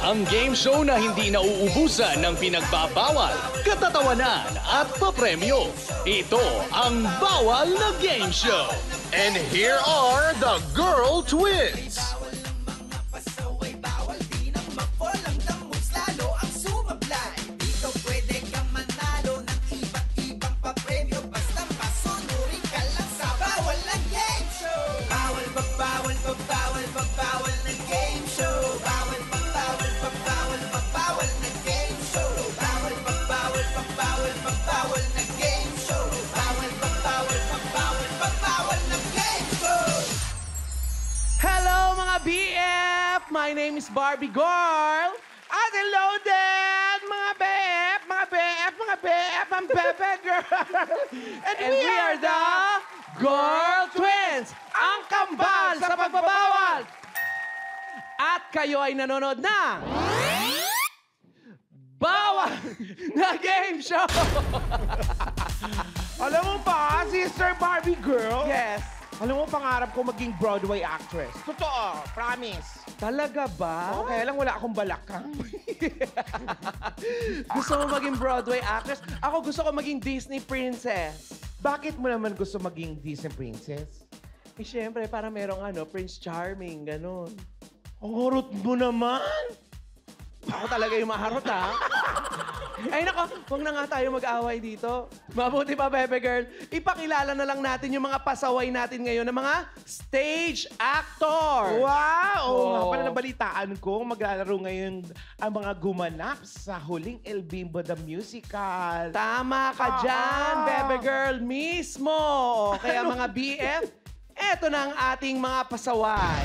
Ang game show na hindi nauubusan ng pinagbabawal, katatawanan at papremyo. Ito ang Bawal na Game Show. And here are the Girl Twins. BF! My name is Barbie Girl. At hello din, mga BF, I'm Bebe Girl. And we are the Girl Twins, ang kambal sa pagbabawal. At kayo ay nanonood na Bawal na Game Show. Alam mo ba, Sister Barbie Girl? Yes. Alam mo, pangarap ko maging Broadway actress. Totoo, promise. Talaga ba? Okay lang, wala akong balakang. Gusto mo maging Broadway actress? Ako gusto ko maging Disney princess. Bakit mo naman gusto maging Disney princess? Eh, syempre, para merong Prince Charming, ganun. Ang harot mo naman. Ako talaga yung maharot, ha? Ay, nako, huwag na nga tayo mag-away dito. Mabuti pa, Bebe Girl. Ipakilala na lang natin yung mga pasaway natin ngayon ng mga stage actor. Wow! Oo nga Oh. pala, nabalitaan ko. Maglalaro ngayon ang mga gumanap sa huling El Bimbo the Musical. Tama ka dyan, Bebe Girl, mismo. Kaya mga BF, eto na ang ating mga pasaway.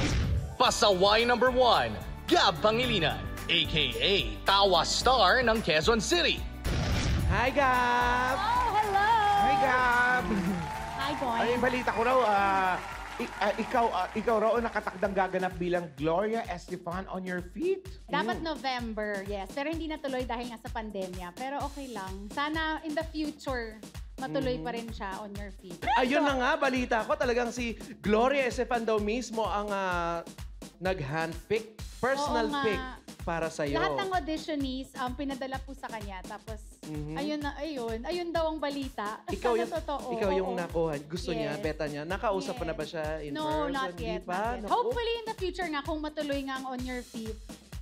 Pasaway number 1, Gab Pangilinan, a.k.a. Tawa Star ng Quezon City. Hi, Gab! Oh, hello! Hi, Gab! Hi, boy. Ay, balita ko raw, ikaw raw ang nakatakdang gaganap bilang Gloria Estefan on your feet. Dapat November, yes. Pero hindi natuloy dahil nga sa pandemya. Pero okay lang. Sana in the future, matuloy pa rin siya on your feet. Ayun na nga, balita ko. Talagang si Gloria Estefan daw mismo ang nag-handpick, personal Oo nga. pick para sa'yo. Lahat ng auditionees, pinadala po sa kanya. Tapos, ayun daw ang balita. Ikaw Sana yung, totoo. ikaw yung Oo. nakuha. Gusto niya, Yes. beta niya. Nakausap pa na ba siya in No, person? not Di yet. pa? Not yet. Naku. Hopefully in the future nga, kung matuloy nga ang on your feet,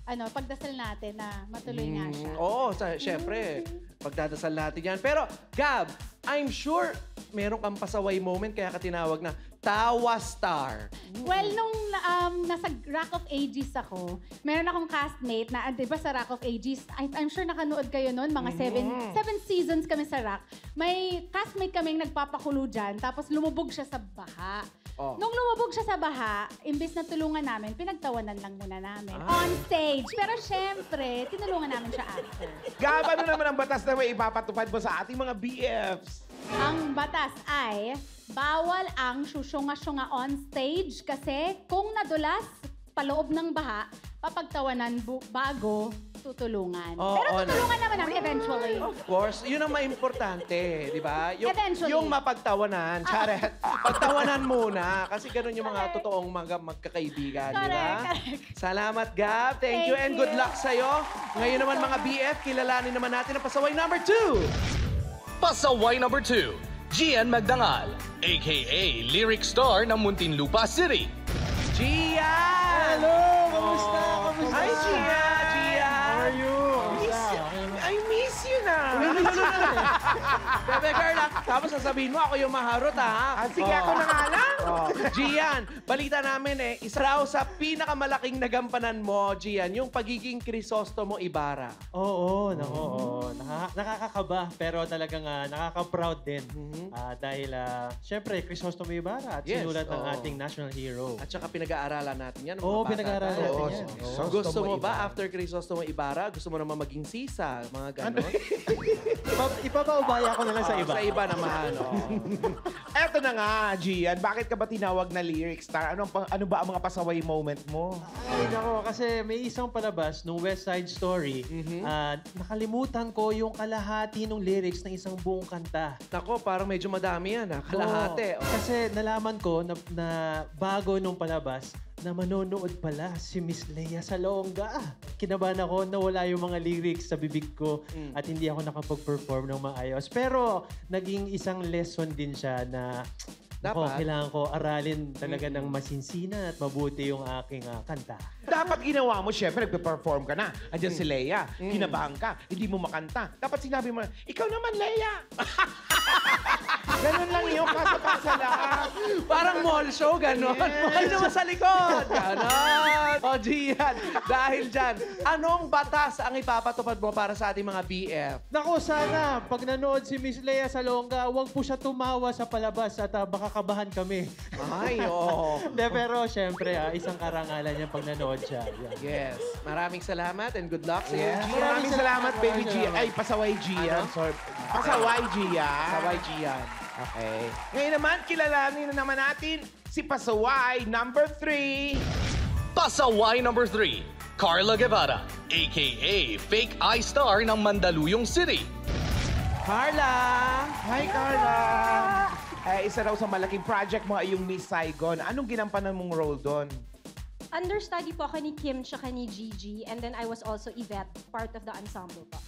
pagdasal natin na matuloy nga siya. Oo, syempre. Pagdadasal natin yan. Pero, Gab, I'm sure meron kang pasaway moment kaya ka tinawag na Tawa Star. Well, nung nasa Rock of Ages ako, meron akong castmate na, di ba sa Rock of Ages, I'm sure nakanood kayo noon, mga seven seasons kami sa Rock. May castmate kaming nagpapakulo dyan, tapos lumubog siya sa baha. Oh. Nung lumubog siya sa baha, imbes na tulungan namin, pinagtawanan lang muna namin. On stage. Pero syempre, tinulungan namin siya after. Gab, ano naman ang batas na may ipapatupad mo sa ating mga BFs? Ang batas ay bawal ang susyunga-syunga on stage kasi kung nadulas paloob ng baha, papagtawanan bago tutulungan. Oo, Pero tutulungan naman namin eventually. Of course, yun ang importante, di ba? Eventually. Yung mapagtawanan, charet. Pagtawanan muna, kasi ganun yung mga totoong magkakaibigan, di ba? Correct. Salamat, Gab. Thank you and good luck sa'yo. Ngayon naman, mga BF, kilalanin naman natin ang pasaway number 2. Pasaway number 2, Gian Magdangal, a.k.a. Lyric Star ng Muntinlupa City. Gian! Hello! Kamusta? Kamusta? Hi, Gian! Gian! How are you? I miss you na. Bebe girl, tapos sasabihin mo ako yung maharot, ha? Sige, ako na nga lang. Gian, balita namin isa raw sa pinakamalaking nagampanan mo, Gian, yung pagiging Crisostomo Ibarra. Oo, nakakakaba pero talagang nakaka-proud din. Dahil, syempre, Crisostomo Ibarra at Yes, sinulat ng oo. ating national hero. At saka pinag-aaralan natin yan. Oo, mga bata pinag-aaralan tayo. natin yan. Oo. Gusto mo ba, Ibarra. after Crisostomo Ibarra, gusto mo naman maging sisa, mga ganon? Ipapaubaya ko na lang sa iba. Sa iba naman, Eto na nga, Gian. Bakit ka ba tinawag na lyric star? Ano ba ang mga pasaway moment mo? Ay, nako, kasi may isang palabas nung West Side Story. Nakalimutan ko yung kalahati ng lyrics ng isang buong kanta. Nako, parang medyo madami yan, ha? Kalahati. Oo. Kasi nalaman ko na bago nung palabas, na manonood pala si Miss Lea Salonga. Kinabahan ako na wala yung mga lyrics sa bibig ko at hindi ako nakapag-perform ng maayos. Pero naging isang lesson din siya na kailangan ko aralin talaga ng masinsinan at mabuti yung aking kanta. Dapat ginawa mo, syempre, nagpe-perform ka na. Andiyan si Lea, kinabahan ka, hindi mo makanta. Dapat sinabi mo na, ikaw naman, Lea! Ganun lang yun, pasa-pasa lang. Parang mall show, gano'n. Ay naman sa likod. Gano'n. O, Gian, dahil dyan, anong batas ang ipapatupad mo para sa ating mga BF? Naku, sana pag nanood si Miss Lea Salonga, wag po siya tumawa sa palabas at baka kabahan kami. Ay, oo. Pero syempre, isang karangalan niya pag nanood siya. Yan. Yes. Maraming salamat and good luck sa iyo, Gian. Maraming salamat, baby Gia. Ay, pasaway Gia. Sorry. Pasaway Gia. Pasaway, Gian. Okay. Ngayon naman, kilalanin na naman natin si Pasaway number 3. Pasaway number 3, Carla Guevara, a.k.a. Fake Eye Star ng Mandaluyong City. Carla! Hi, Carla! Isa raw sa malaking project mo ay yung Miss Saigon. Anong ginampanan mong role doon? Understudy po ako ni Kim tsaka ni Gigi. And then I was also Yvette, part of the ensemble po.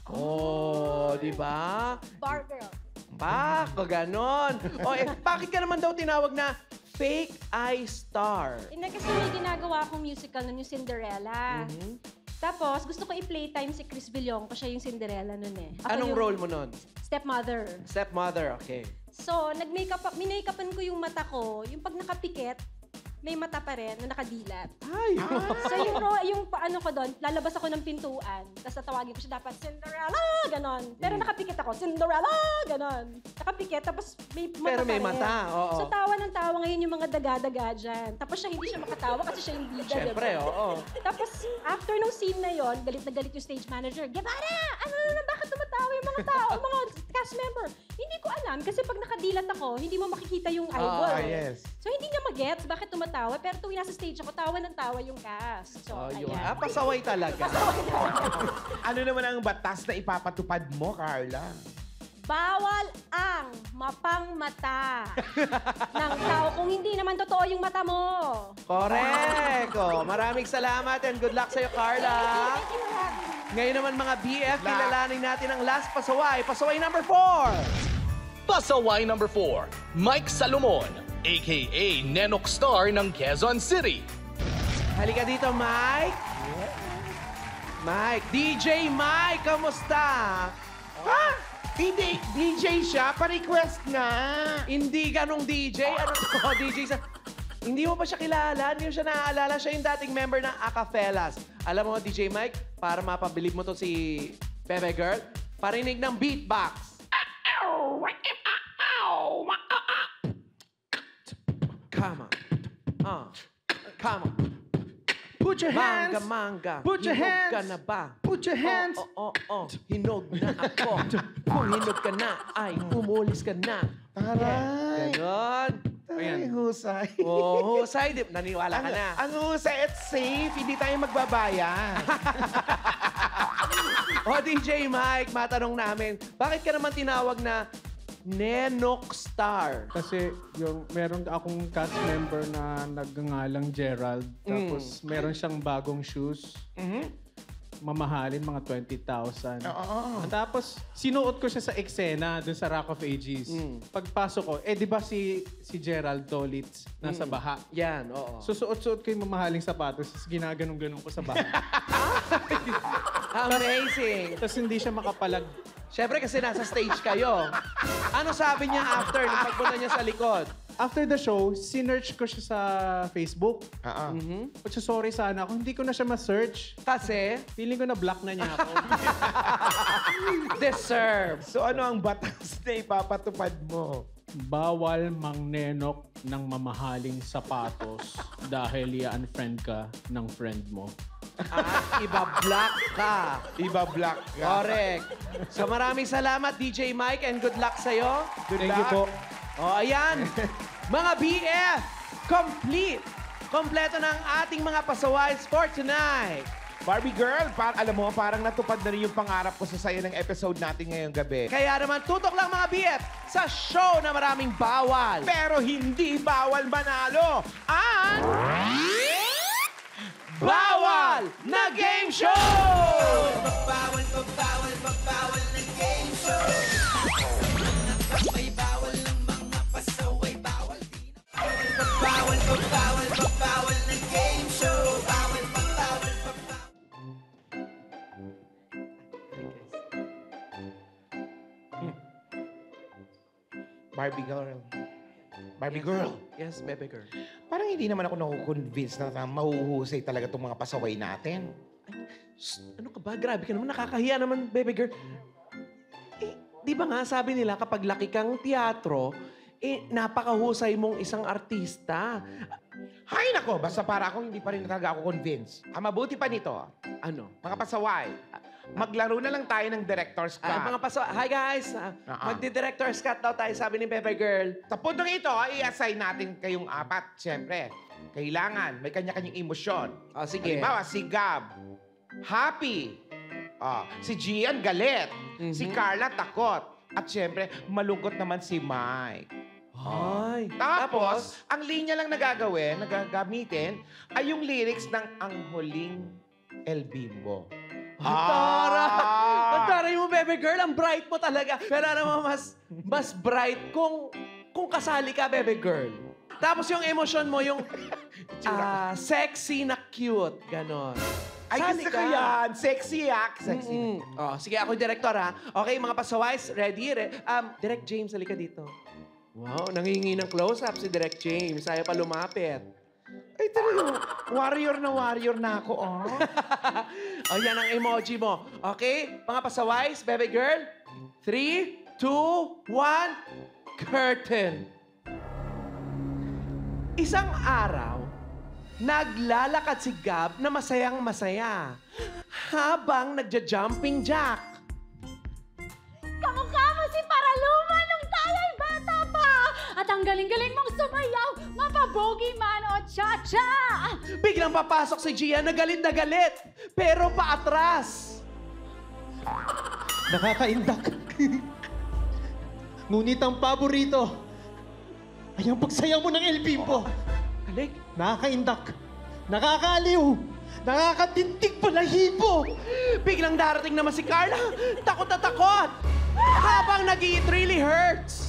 Oh, di ba? Bar girl. Bako, ganon. O, bakit ka naman daw tinawag na Fake Eye Star? Hindi kasi may ginagawa akong musical nun, yung Cinderella. Tapos, gusto ko i-playtime si Chris Villonco, siya yung Cinderella nun eh. Ako Anong yung role mo nun? Stepmother. Stepmother, okay. So, minake-upan ko yung mata ko. Yung pag nakapikit, may mata pa rin na nakadilat. Ay! So yung paano ko doon, lalabas ako ng pintuan, tapos tatawagin ko siya dapat, Cinderella! Ganon. Pero nakapikit ako, Cinderella! Ganon. Nakapikit, tapos may mata Pero may pa rin. mata, oo. So tawa ng tawa ngayon yung mga daga-daga dyan. Tapos siya hindi siya makatawa kasi siya yung bida. Siyempre, diba? oo. Tapos after nung scene na yon, galit na galit yung stage manager. Guevara! Ano na, bakit tumatawa yung mga tao, mga cast member? Hindi ko alam kasi pag nakadilat ako, hindi mo makikita yung eyeball. Yes. So hindi niya magets bakit tumatawa, pero tuwing nasa stage ako, tawa ng tawa yung cast. So, Yun. ayan. Pasaway talaga. Ano naman ang batas na ipapatupad mo, Carla? Bawal ang mapangmata ng tao kung hindi naman totoo yung mata mo. Correct! Oh, maraming salamat and good luck sa'yo, Carla. Thank you for having me. Ngayon naman mga BF, kilalanin natin ang last pasaway. Pasaway number 4. Pasaway number 4, Mike Salomon, a.k.a. Nenok Star ng Quezon City. Halika dito, Mike. Mike, DJ Mike, kamusta? Ha? Hindi, DJ siya. Pa-request nga. Hindi ganong DJ. Ano to, DJ sa... Hindi mo pa siya kilala, hindi mo siya naaalala. Siya yung dating member ng Acafellas. Alam mo, DJ Mike, para mapabilib mo to si Bebe Girl, parinig ng beatbox. Come on. Come on. Put your hands. Mangga. Put your Hinog hands. ka na ba? Put your hands. Hinog na ako. Kung hinog ka na, ay umulis ka na. Taray. Ganon. Ay, husay. Oh, husay. Naniwala ka na. Ang husay at safe. Hindi tayo magbabayan. DJ Mike, matanong namin, bakit ka naman tinawag na Nenok Star? Kasi yung meron akong cast member na nagngangalang Gerald. Tapos meron siyang bagong shoes. Mamahalin, mga 20,000. Tapos sinuot ko siya sa eksena dun sa Rock of Ages. Pagpasok ko, di ba si Gerald Dolitz nasa baha? Yan, oo. Susuot-suot ko yung mamahaling sapatos, tapos ginaganong-ganong ko sa baha. Amazing. Tapos hindi siya makapalag. Siyempre kasi nasa stage kayo. Ano sabi niya after nung pagpunta niya sa likod? After the show, sinearch ko siya sa Facebook. Sorry sana ako, hindi ko na siya ma-search. Kasi, Feeling ko na block na niya ako. deserve. So ano ang batas na ipapatupad mo? Bawal mangnenok ng mamahaling sapatos dahil i-unfriend ka ng friend mo. Iba-block ka. Iba-block ka. Correct. So maraming salamat, DJ Mike, and good luck sa'yo. Good Thank you luck. po. O, ayan. Mga BF, complete. Kompleto na ang ating mga pasaways for tonight. Barbie Girl, alam mo, parang natupad na rin yung pangarap ko sa sayo ng episode natin ngayong gabi. Kaya naman, tutok lang mga BF sa show na maraming bawal. Pero hindi bawal manalo. Ang Bawal na Game Show! Barbie girl. Barbie girl. Yes, baby girl. Parang hindi naman ako nakukonvince na mahuhusay talaga itong mga pasaway natin. Ano ka ba? Grabe ka naman. Nakakahiya naman, baby girl. Eh, di ba nga sabi nila kapag laki kang teatro, napakahusay mong isang artista. Hay nako, basta para ako hindi pa rin talaga ako convinced. Ang mabuti pa nito, Ano? mga pasaway, maglaro na lang tayo ng director's cut. Mga paso. Hi guys! Magdi-director's cut daw tayo, sabi ni Baby Girl. Sa puntong ito, i-assign natin kayong apat. Siyempre, kailangan may kanya-kanyang emosyon. Sige. Halimbawa, si Gab, happy. Si Gian, galit. Si Carla, takot. At siyempre, malungkot naman si Mike. Ay. Tapos, ang linya lang nagagamitin, ay yung lyrics ng Ang Huling El Bimbo. Tara! Ang taray mo, Baby Girl. Ang bright mo talaga. Pero naman mas bright kung kasali ka, Baby Girl. Tapos yung emosyon mo, yung sexy na cute. Ganon. Ay, Sali gusto ko yan. Sexy, Sexy. Sige, ako yung director, ha? Okay, mga pasaways, ready? Direct James, halika dito. Wow, nangingi ng close-up si Direct James. Ayaw pa lumapit. Ay, talaga. Warrior na ako, Yan ang emoji mo. Okay, mga pasaways, Baby Girl. 3, 2, 1, curtain. Isang araw, naglalakad si Gab na masayang-masaya habang nagja-jumping jack. Kamukha mo si Paraluma nung tayo'y bata pa! At ang galing-galing mong sumayaw, mapabogi man o cha-cha! Biglang papasok si Gian na galit, pero paatras. Nakakaindak. Ngunit ang paborito ay ang pagsayaw mo ng El Bimbo. Galing. Nakakaindak. Nakakaaliw. Nakakatintig palahibo. Biglang darating naman si Carla. Takot na takot. Habang it really hurts.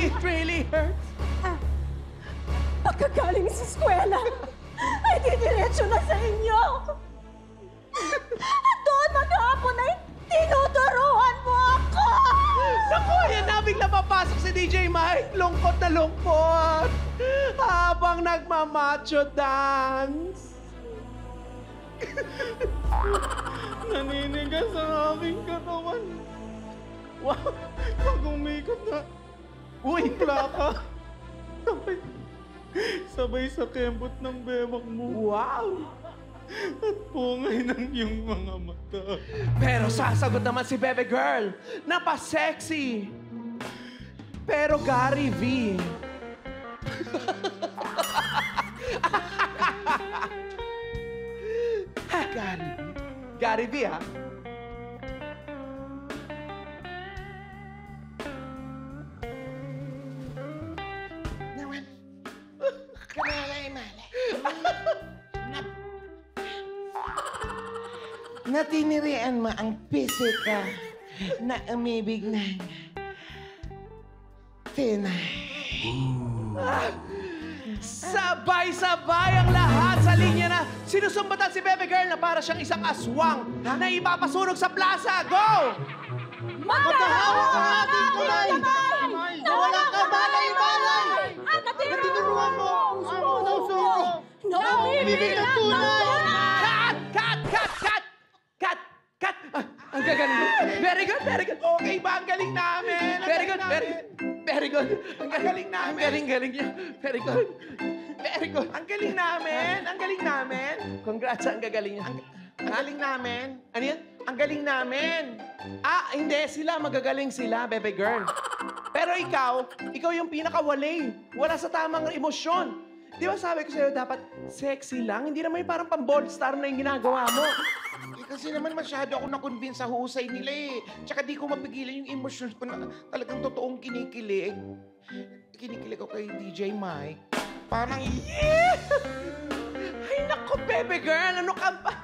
It really hurts. Pagkagaling sa eskwela, ay didiretso na sa inyo. At doon maghapon ay tinuturuan mo ako! Naku, yan na biglang papasok si DJ Mike. Lungkot na lungkot. Habang nagmamacho dance. Naninigas ang aking katawan. Wow, pag umikot na. Uy, plaka. Sabay sa kembot ng bewak mo. Wow. At pungay ng iyong mga mata. Pero sasagot naman si Bebe Girl. Napasexy. Pero Gary V. Gary V, ha? Naman. Kamalay-malay. Natinirian mo ang pisika na umibig na tinay. Sabay-sabay ang lahat sa linya na sinusumbatan si Bebe Girl na para siyang isang aswang na ipapasunog sa plaza. Go! Magkahawak ang ating kulay! Nawala ka balay-balay! At Natinuruan mo ang suso! Namimigay ng tunay! Cut! Ang gagaling mo. Very good. Okay ba? Ang galing namin! Very good. Ang galing namin! Ang galing niya. Very good. Ang galing namin! Congrats, ang gagaling niya. Ang galing namin! Ano yan? Ang galing namin! Hindi. Magagaling sila, Bebe Girl. Pero ikaw yung pinakawali. Wala sa tamang emosyon. Di ba sabi ko sa'yo, dapat sexy lang? Hindi naman yung parang pang-bold star na yung ginagawa mo. Kasi naman masyado ako na-convince sa husay nila . Tsaka di ko mapigilan yung emosyon ko na talagang totoong kinikilig. Kinikilig ako kay DJ Mike. Parang... Ay, naku! Naku, Bebe Girl, ano ka ba?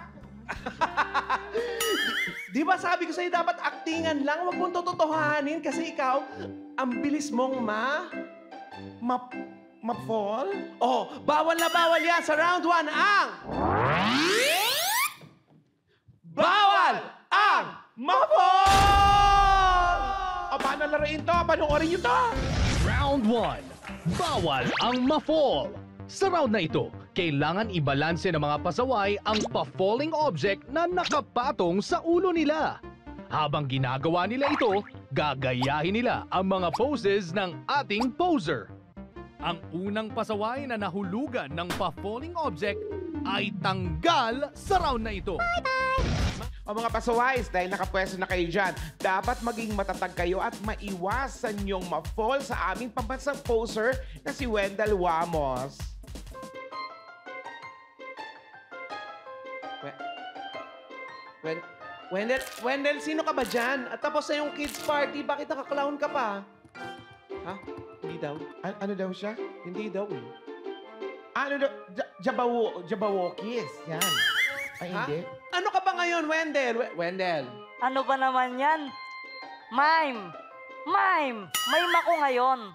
Di ba sabi ko sa'yo, dapat aktingan lang, huwag mong tototohanin kasi ikaw, ang bilis mong Ma-fall? Oh, bawal na bawal yan sa round 1 ang... Bawal ang ma-fall! O, paano laruin to? Panoorin nyo to! Round 1. Bawal ang ma-fall. Sa round na ito, kailangan ibalanse ng mga pasaway ang pa-falling object na nakapatong sa ulo nila. Habang ginagawa nila ito, gagayahin nila ang mga poses ng ating poser. Ang unang pasaway na nahulugan ng pa-falling object ay tanggal sa round na ito. O mga pasaways, dahil nakapwesto na kayo dyan, dapat maging matatag kayo at maiwasan yung ma-fall sa aming pambansang poser na si Wendell Wamos. Wendell, sino ka ba dyan? At tapos na yung kids party, bakit naka-clown ka pa? Ha? Hindi daw. Ano daw siya? Hindi daw eh. Ano daw? Jabawokis. Yan. Ay, Ha? hindi. Ano ka ba ngayon, Wendell? Wendell. Ano ba naman yan? Mime! Mime! Mime ako ngayon.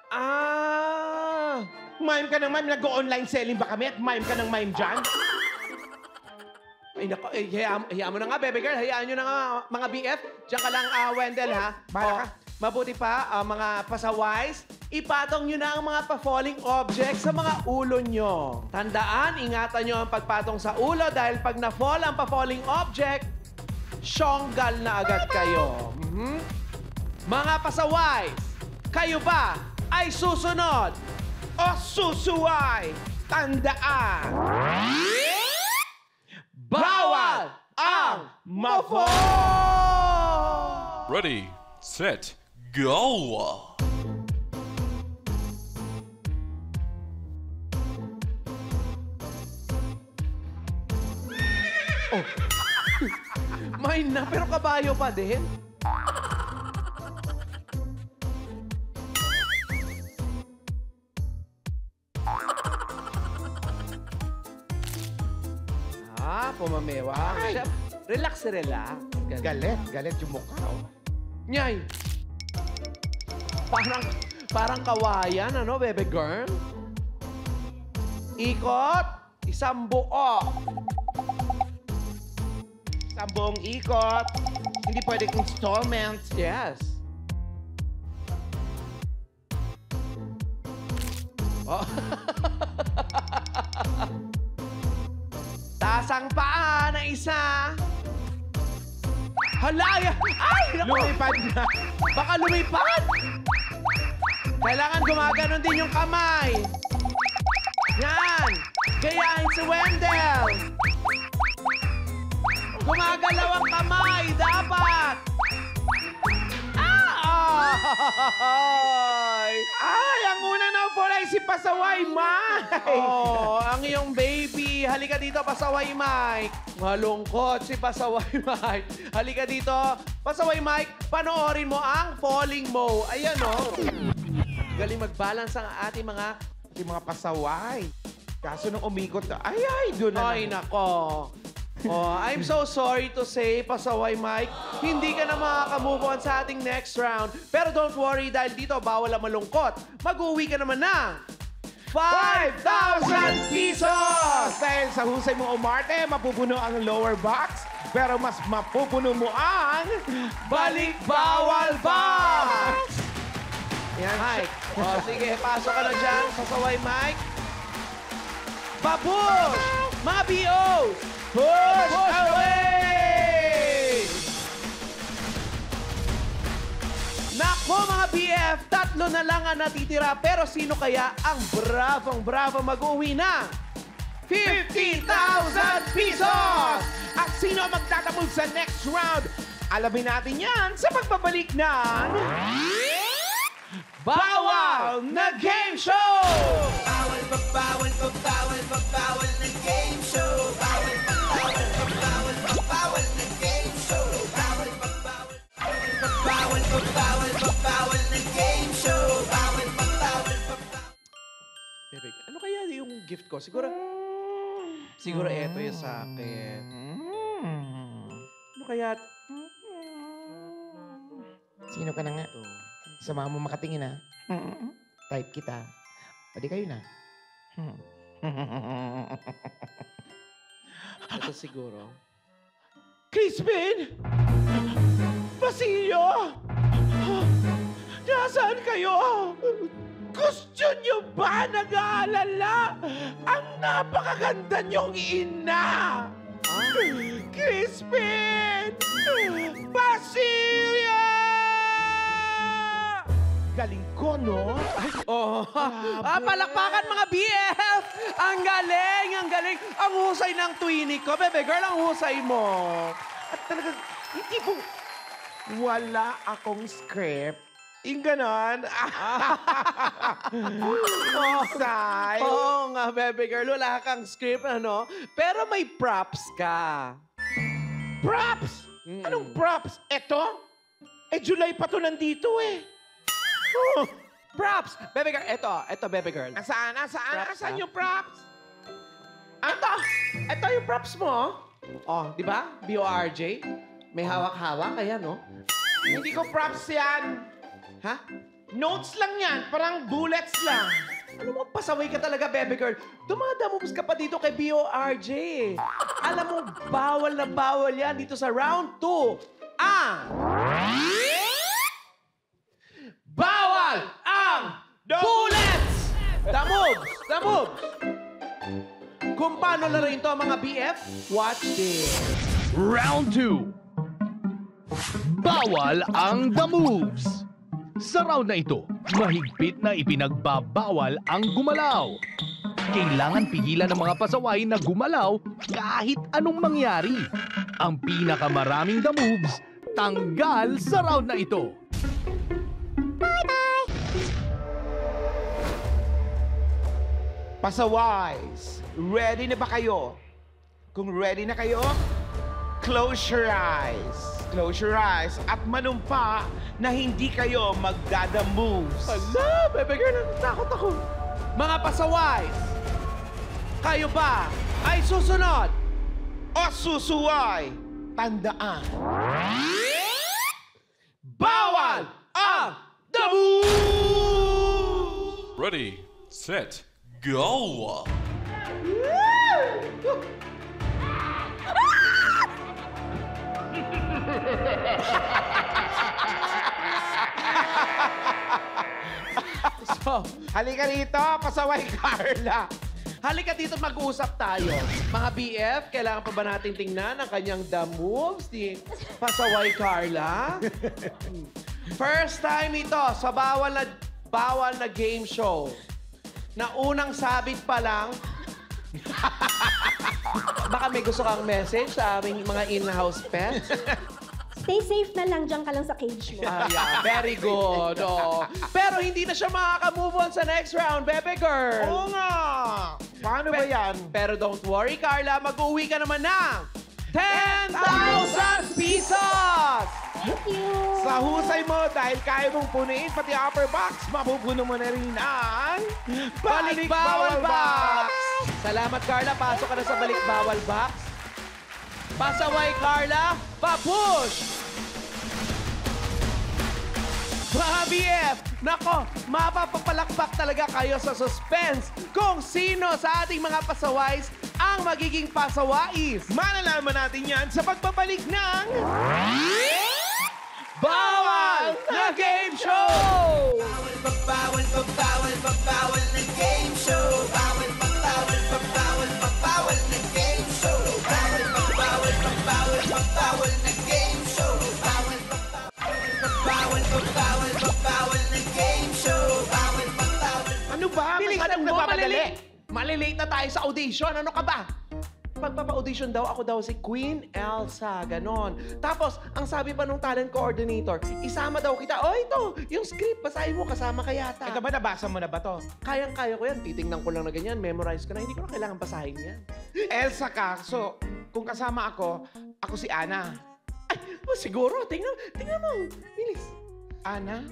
Ah! Mime ka ng mime. Nag-online selling ba kami at mime ka ng mime dyan? Ay, nako, hayaan mo na nga, Bebe Girl. Hayaan nyo na nga, mga BF. Diyan ka lang, Wendell, ha? Bahala ka. Mabuti pa, mga pasaways, ipatong nyo na ang mga pa-falling objects sa mga ulo nyo. Tandaan, ingatan nyo ang pagpatong sa ulo dahil pag na-fall ang pa-falling object, syonggal na agad kayo. Mga pasaways, kayo ba ay susunod o susuway? Tandaan! Bawal ang ma-fall! Ready, set, go! Mine na, pero kabayo pa din. Pumamewa. Siya, relax. Galit yung mukha. Oh. Nyay! Parang kawayan, ano, Bebe Girl? Ikot, isang buo. Isang buong ikot. Hindi pwedeng installment. Yes. Oh. Tasang paa na isa. Halaya! Ay! Naku! Lumipad na. Baka lumipad! Kailangan gumaganon din yung kamay. Yan! Gayahin si Wendell! Gumagalaw ang kamay! Dapat! Ay, ang una na po ay si Pasaway Mike. Oh, ang iyong baby. Halika dito, Pasaway Mike. Malungkot si Pasaway Mike. Halika dito. Pasaway Mike, panoorin mo ang Falling Mo. Ayan, oh. Galing mag-balance ang ating mga pasaway. Kaso nung umikot na, ay, doon na. Ay, nako. Oh, I'm so sorry to say, Pasaway Mike, hindi ka na makaka-move on sa ating next round. Pero don't worry dahil dito bawal ang malungkot. Mag-uwi ka naman ng 5,000 pesos! Dahil sa husay mo umarte, mapupuno ang lower box, pero mas mapupuno mo ang Balik Bawal Box! Yan, Mike. O, sige, pasok ka na dyan, Pasaway Mike. Babush! Mga BOs! Push away! Nako mga BF, tatlo na lang ang natitira. Pero sino kaya ang bravong mag-uwi na 50,000 pesos? At sino ang magtatabol sa next round? Alamin natin yan sa pagbabalik ng... Bawal na Game Show! Bawal na game show. Bawal na game show. Bawal na game show. Bebe, ano kaya yung gift ko? Siguro Siguro eto yung sa akin. Ano kaya? Sino ka na nga? Sama mo makatingin, ha? Type kita. Pwede kayo na. Ito siguro. Crispin! Basilio! Nasaan kayo? Gusto nyo ba nag-aalala ang napakaganda nyong ina? Crispin! Basilio! Galing ko, no? Oh, palakpakan mga BF! Ang galing, ang galing. Ang husay ng Twinnie ko. Bebe girl, ang husay mo. At talaga, hindi po, wala akong script. Yung ganon. Husay. Oo nga, Bebe girl, wala kang script, ano? Pero may props ka. Props! Anong props? Eto? July pa to nandito eh. Oh. Props! Bebe girl, eto, Bebe girl. Asaan? Props, Asaan ah? yung props? Ito yung props mo. Oh, di ba? BORJ. May hawak-hawak, kaya no? Hindi ko props yan. Ha? Notes lang yan. Parang bullets lang. Ano mo, pasaway ka talaga, Bebe girl. Dumadamos ka pa dito kay BORJ. Alam mo, bawal na bawal yan dito sa round 2. Bawal ang bullets! The moves! The moves! Kung paano laruin to mga BF, watch this. Round 2. Bawal ang the moves. Sa round na ito, mahigpit na ipinagbabawal ang gumalaw. Kailangan pigilan ng mga pasaway na gumalaw kahit anong mangyari. Ang pinakamaraming the moves, tanggal sa round na ito. Pasaways, ready na ba kayo? Kung ready na kayo, close your eyes. Close your eyes at manumpa na hindi kayo magdada-moves. Hala, Bebe girl, natakot ako. Mga pasaway, kayo ba ay susunod? O susuway, tandaan. Bawal ang the moves! Ready, set, go! So, Halika rito, pasaway Carla. halika dito mag-usap tayo. Mga BF, kailangan pa ba natin tingnan ang kanyang the moves ni Pasaway Carla? First time ito sa bawal na game show. Na unang sabit pa lang, baka may gusto kang message sa aming mga in-house pets? Stay safe na lang, dyan ka lang sa cage mo. Yeah, very good. Oh. Pero hindi na siya makaka-move on sa next round, Bebe girl. Oo nga. Paano ba yan? Pero don't worry, Carla. Mag-uwi ka naman ng 10,000 pesos! Thank you. Sa husay mo, dahil kaya mong punuin pati upper box, mapupuno mo na rin ang Balik Bawal Box! Salamat, Carla. Pasok ka na sa Balik Bawal Box. Pasaway, Carla. Pa-push! Mga BF, nako, mapapapalakpak talaga kayo sa suspense kung sino sa ating mga pasaways ang magiging pasawais. Malalaman natin yan sa pagbabalik ng... Bawal na Game Show! Bawal na game show. Bawal na game show. Bawal na game show. Bawal na game show. Ano ba? Bilisan Masyadong mo, nagmamadali. malilate na tayo sa audition. Ano ka ba? Pagpapa-audition daw, ako daw si Queen Elsa, ganon. Tapos, ang sabi pa nung talent coordinator, isama daw kita. Oh, ito, yung script, basahin mo, kasama ka yata. Ito ba, nabasa mo na ba to? Kayang-kaya ko yan. Titingnan ko lang na ganyan, memorize ko na. Hindi ko na kailangan basahin yan. Elsa ka. So, kung kasama ako si Ana. Ay, siguro. Tingnan mo. Bilis. Ana?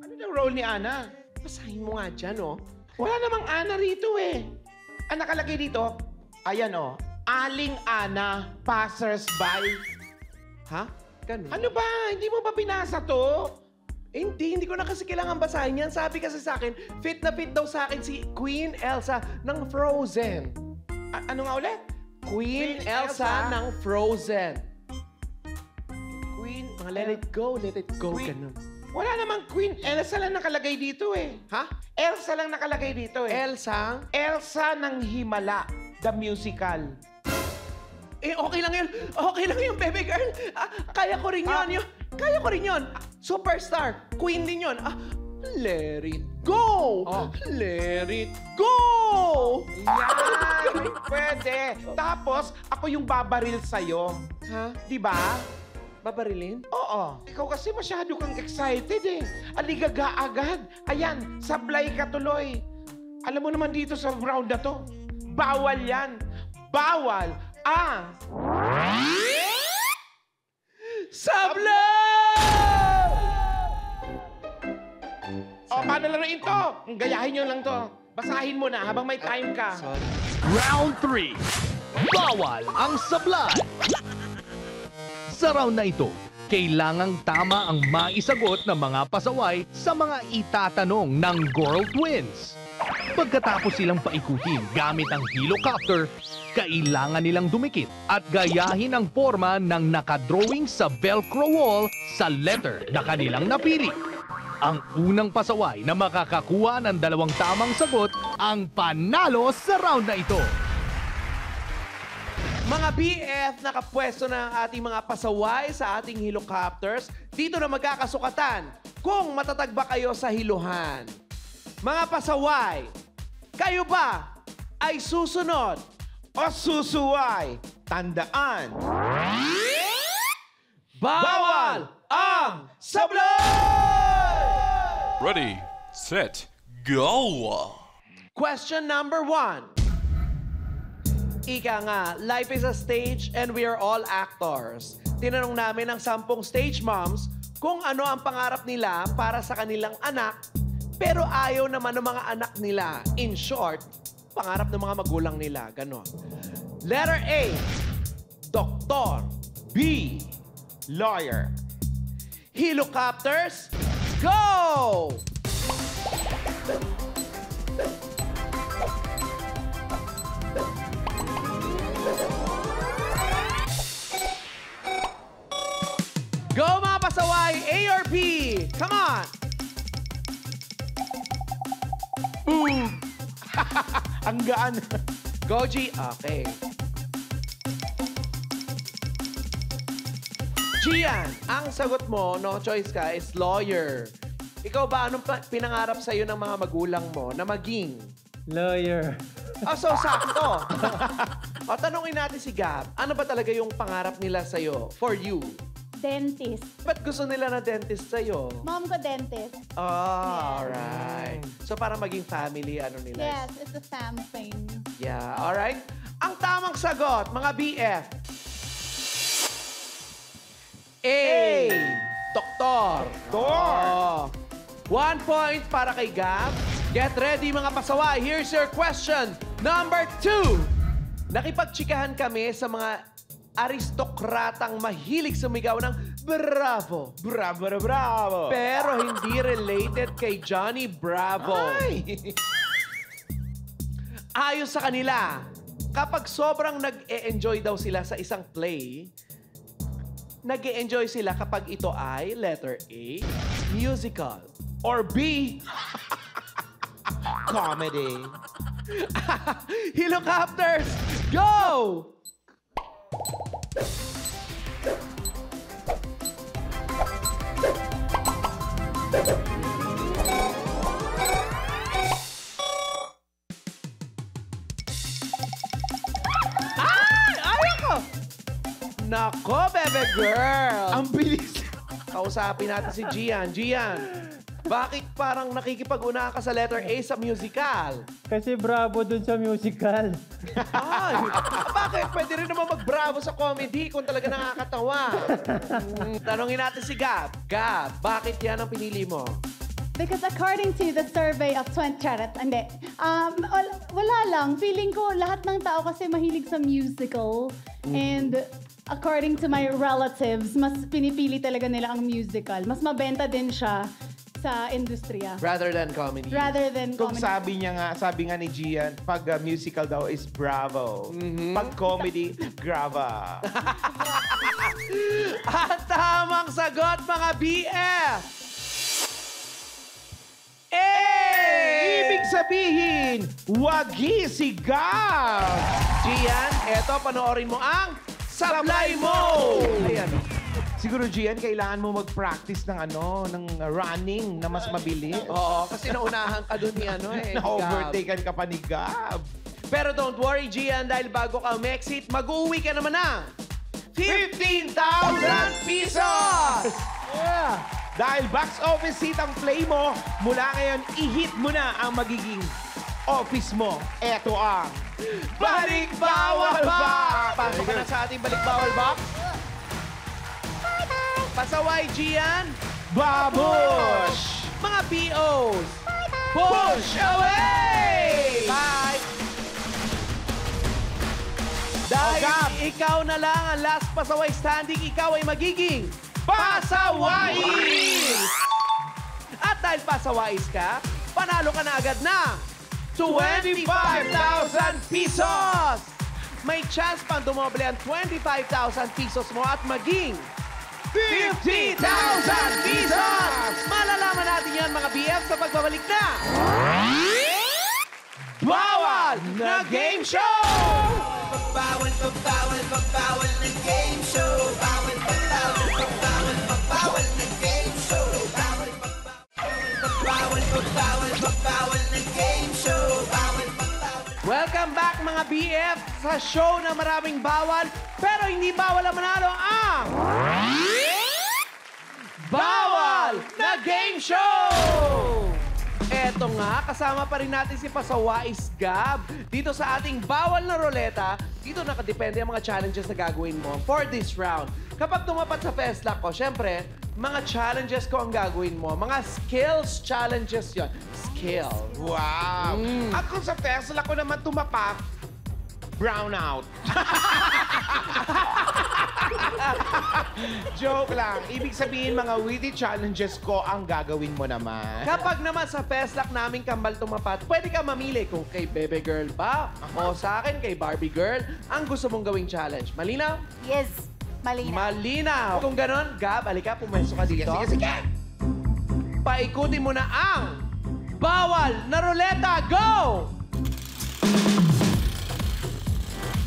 Ano daw role ni Ana? Basahin mo nga dyan, oh. Wala namang Ana rito eh. Ang nakalagay dito, ayan o, Aling Ana, passers-by. Ha? Ganun? Ano ba? Hindi mo ba binasa to? Hindi ko na kasi kailangan basahin yan. Sabi kasi sa akin, fit na fit daw sa akin si Queen Elsa ng Frozen. Ano nga ulit? Queen Elsa ng Frozen. Queen, Let it go, Queen- ganun. Wala namang Queen Elsa lang nakalagay dito eh. Ha? Elsa lang nakalagay dito eh. Elsa? Elsa ng Himala, the musical. Okay lang yun. Okay lang yun, baby girl. Kaya ko rin yun. Kaya ko rin yun. Superstar. Queen din yun. Let it go! Let it go! Yan! Pwede. Tapos, ako yung babaril sa'yo. Ha? Di ba? Babarilin? Oo. Ikaw kasi masyado kang excited eh. Aligaga agad. Ayan, sablay ka tuloy. Alam mo naman dito sa round na to, bawal yan. Bawal ang... Sablay! O, paano laruin to? Gayahin nyo lang to. Basahin mo na habang may time ka. Round 3. Bawal ang sablay. Sa round na ito, kailangang tama ang maisagot ng mga pasaway sa mga itatanong ng Girl Twins. Pagkatapos silang paikutin gamit ang helicopter, kailangan nilang dumikit at gayahin ang forma ng nakadrawing sa Velcro wall sa letter na kanilang napili. Ang unang pasaway na makakakuha ng 2 tamang sagot ang panalo sa round na ito. Mga BF, nakapwesto na ang ating mga pasaway sa ating helicopters. Dito na magkakasukatan kung matatag ba kayo sa hiluhan. Mga pasaway, kayo ba ay susunod O susuway, tandaan. bawal ang sablay! Ready, set, go! Question number 1. Ika nga, life is a stage and we are all actors. Tinanong namin ang 10 stage moms kung ano ang pangarap nila para sa kanilang anak, pero ayaw naman ng mga anak nila. In short, pangarap ng mga magulang nila. Ganon. Letter A, doktor. B, lawyer. Helicopters, go! Go mga pasaway! A or B? Come on! Boom! Ang gaan. Go, G. Okay. Gian, ang sagot mo, no choice ka, is lawyer. Ikaw ba, anong pinangarap sa'yo ng mga magulang mo na maging? Lawyer. Oh, so sakto. O, tanungin natin si Gab, ano ba talaga yung pangarap nila sa'yo, for you? Dentist. Ba't gusto nila na dentist sa'yo? Mom ko dentist. Oh, alright. So, para maging family, ano nila? Yes, it's a fam thing. Yeah, alright. Ang tamang sagot, mga BF. A. Doktor. Doktor. 1 point para kay Gab. Get ready mga pasaway. Here's your question. Number 2. Nakipagtsikahan kami sa mga aristokratang mahilig sumigaw ng bravo. Bravo na bravo. Pero hindi related kay Johnny Bravo. Ay! Ayon sa kanila, kapag sobrang nag-e-enjoy daw sila sa isang play, nag-e-enjoy sila kapag ito ay letter A, musical. Or B, comedy. Helicopters, go! Ay! Ayaw ko! Nako, bebe girl! Ang bilis. Kausapin natin si Gian. Gian, bakit parang nakikipag-una ka sa letter A sa musical? Kasi bravo dun sa musical. Ay, bakit? Pwede rin naman mag-bravo sa comedy kung talaga nakakatawa. Tanungin natin si Gab. Gab, bakit yan ang pinili mo? Because according to the survey of 20... Charot, hindi. Wala lang. Feeling ko lahat ng tao kasi mahilig sa musical. And according to my relatives, mas pinipili talaga nila ang musical. Mas mabenta din siya sa industriya. Rather than comedy. Rather than Kung comedy. sabi nga ni Gian, pag musical daw is bravo. Pag comedy, grava. Ang tamang sagot, mga BF! Ibig sabihin, wagi si Gab! Gian, eto, panoorin mo ang Sablay Mo! Ayan. Siguro, Gian, kailangan mo mag-practice ng running na mas mabilis. Oo, kasi naunahan ka dun ni Na-overtaken ka pa ni Gab. Pero don't worry, Gian, dahil bago ka umexit, mag-uwi ka naman ng 15,000 pesos! Yeah. Dahil box office seat ang play mo, mula ngayon, i-hit mo na ang magiging office mo. Eto ang Balik Bawal Box! Pasok ka na sa ating Balik Bawal Box. Pasaway, Gian. Babush! Mga POs. Push away! Bye! Dahil ikaw na lang ang last pasaway standing, ikaw ay magiging pasawais! At dahil pasawais ka, panalo ka na agad na 25,000 pesos! May chance pang dumoble ang 25,000 pesos mo at maging 50,000 pesos! Malalaman natin yan, mga BF, sa pagbabalik na Bawal na Game Show! Bawal na game show. Bawal na game show. Bawal na game show. Welcome back, mga BF, sa show na maraming bawal, pero hindi bawal ang manalo ang Bawal na Game Show! Eto nga, kasama pa rin natin si Pasawais Gab. Dito sa ating Bawal na Roleta, dito nakadepende ang mga challenges na gagawin mo for this round. Kapag tumapat sa Festlock ko, syempre, mga challenges ko ang gagawin mo. Mga skills challenges yon. Skill. Wow! At kung sa Tesla ko naman tumapak, brown out. Joke lang. Ibig sabihin, mga witty challenges ko ang gagawin mo naman. Kapag naman sa Festlock naming kambal tumapat, pwede ka mamili kung kay Bebe Girl ba o sa akin kay Barbie Girl ang gusto mong gawing challenge. Malinaw? Yes, malinaw. Malinaw. Kung ganon, Gab, alika, pumesto ka dito. Sige. Paikutin mo na ang Bawal na Roleta. Go!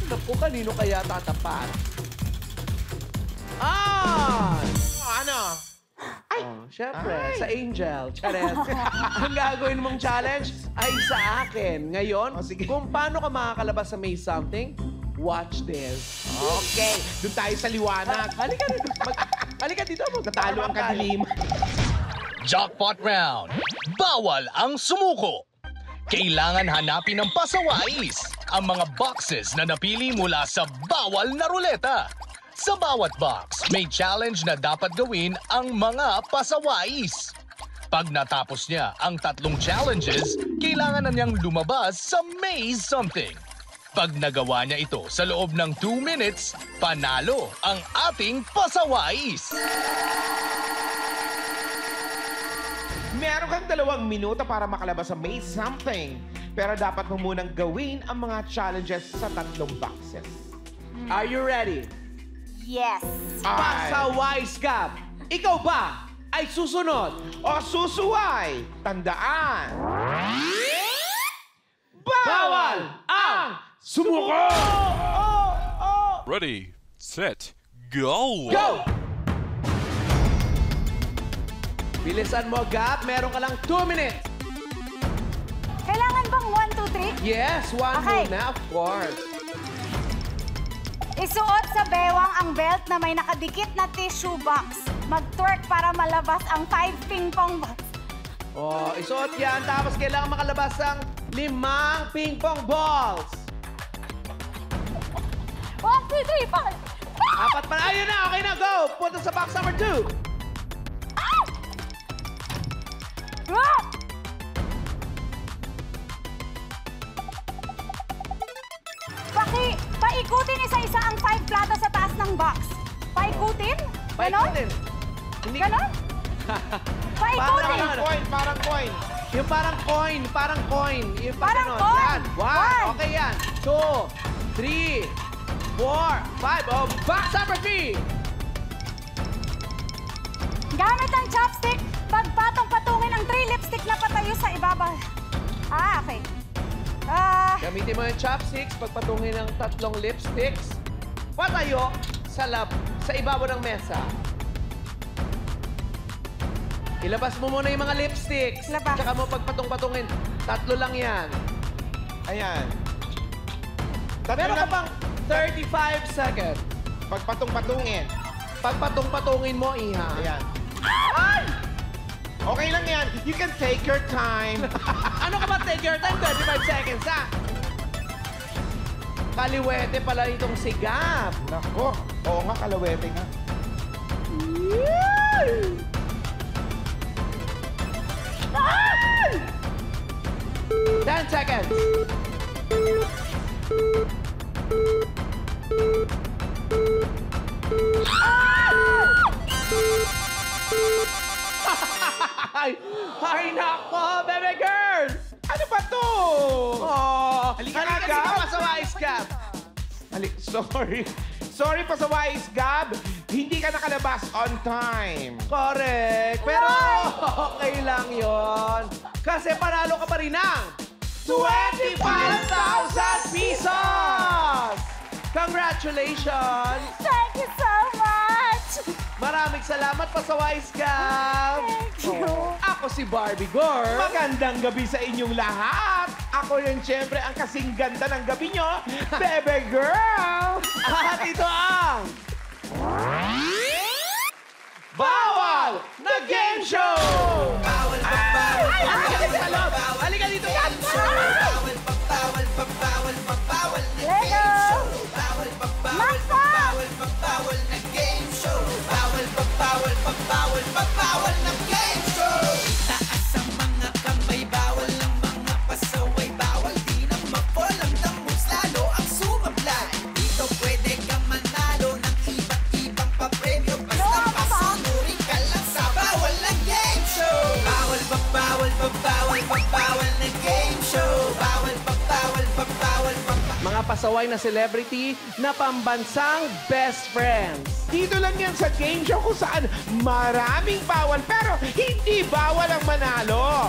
Naku, kanino kaya tatapat? Ano? Siyempre, sa Angel. Charet. Ang gagawin mong challenge ay sa akin. Ngayon, kung paano ka makakalabas sa May Something, watch this. Okay. Doon tayo sa liwanag. Halika dito. Halika dito. Natalo ang kadilim. Jackpot round. Bawal ang sumuko. Kailangan hanapin ng pasawais ang mga boxes na napili mula sa Bawal na Roleta. Sa bawat box, may challenge na dapat gawin ang mga pasawais. Pag natapos niya ang 3 challenges, kailangan na niyang lumabas sa Maze Something. Pag nagawa niya ito sa loob ng 2 minutes, panalo ang ating pasawais. Meron kang 2 minuto para makalabas sa May Something. Pero dapat mo munang gawin ang mga challenges sa 3 boxes. Are you ready? Yes. Pasawais Gab, ikaw ba ay susunod O susuway, tandaan. Bawal ang sumuko! Ready, set, go! Go! Bilisan mo, Gab. Meron ka lang 2 minutes. Kailangan bang 1, 2, 3? Yes, one Okay. muna, of course. Isuot sa bewang ang belt na may nakadikit na tissue box. Mag-twerk para malabas ang 5 ping-pong box. Oh, isuot yan. Tapos kailangan makalabas ang 5 ping-pong balls. 1, 2, 3, 4. 4 pa. Ayun na, okay na. Go! Punta sa box number 2. Ah! Paikutin isa-isa ang 5 plato sa taas ng box. Paikutin? Ganon? Hindi. Ganon? Paikutin. Parang coin. Yung parang coin. Yung Parang ganon. coin. Yan. One. Okay yan. 2, 3, 4, 5. Oh, box number 3. Gamit ang chopstick, pagpatong-patungin ang 3 lipstick na patayo sa ibabaw. Ah, okay. Gamitin mo yung chopsticks, pagpatungin ng 3 lipsticks, patayo sa ibabaw ng mesa. Ilabas mo muna yung mga lipsticks. Labas. Tsaka mo pagpatong-patungin. 3 lang yan. Ayan. Meron ka pang 35 seconds. Pagpatong-patungin. Pagpatong-patungin mo, Iha. Ayan. Ay! Okay lang yan. You can take your time. Ano ka ba? Take your time. 35 seconds, ha? Kaliwete pala itong sigap. Nako. Oo nga, kalawete nga. 10 seconds. Ay, nako, baby girl! Ano ba to? Oh, Halika halika agad. si Papa sa Wise Cap. Sorry. Sorry pa sa Wise Gab. Hindi ka nakalabas on time. Correct. Pero okay lang yon. Kasi panalo ka pa rin ng 25,000 pesos! Congratulations! Thank you so much! Maraming salamat pa sa Wise Gab. Thank you. Ako si Barbie Girl. Magandang gabi sa inyong lahat. Ako yun, siyempre, ang kasing ganda ng gabi nyo, Bebe Girl! At ito ang Bawal na Game Show! Bawal, bawal, Halika dito sa loob! Halika dito! bawal, bawal, bawal, bawal na Lego! game show. Bawal, bawal, Masa! bawal, bawal na game show. Bawal, bawal, bawal, bawal na game show. Taas ang mga kamay, bawal ang mga pasaway, bawal di na ma-fall ang damos, lalo ang sumablay. Dito pwede ka manalo ng iba't ibang papremyo, basta pasunurin ka lang sa bawal na game show. Bawal, bawal, bawal, bawal na game show. Bawal, bawal, bawal, Mga pasaway na celebrity na pambansang best friends. Dito lang yan sa game show kung saan maraming bawal pero hindi bawal ang manalo.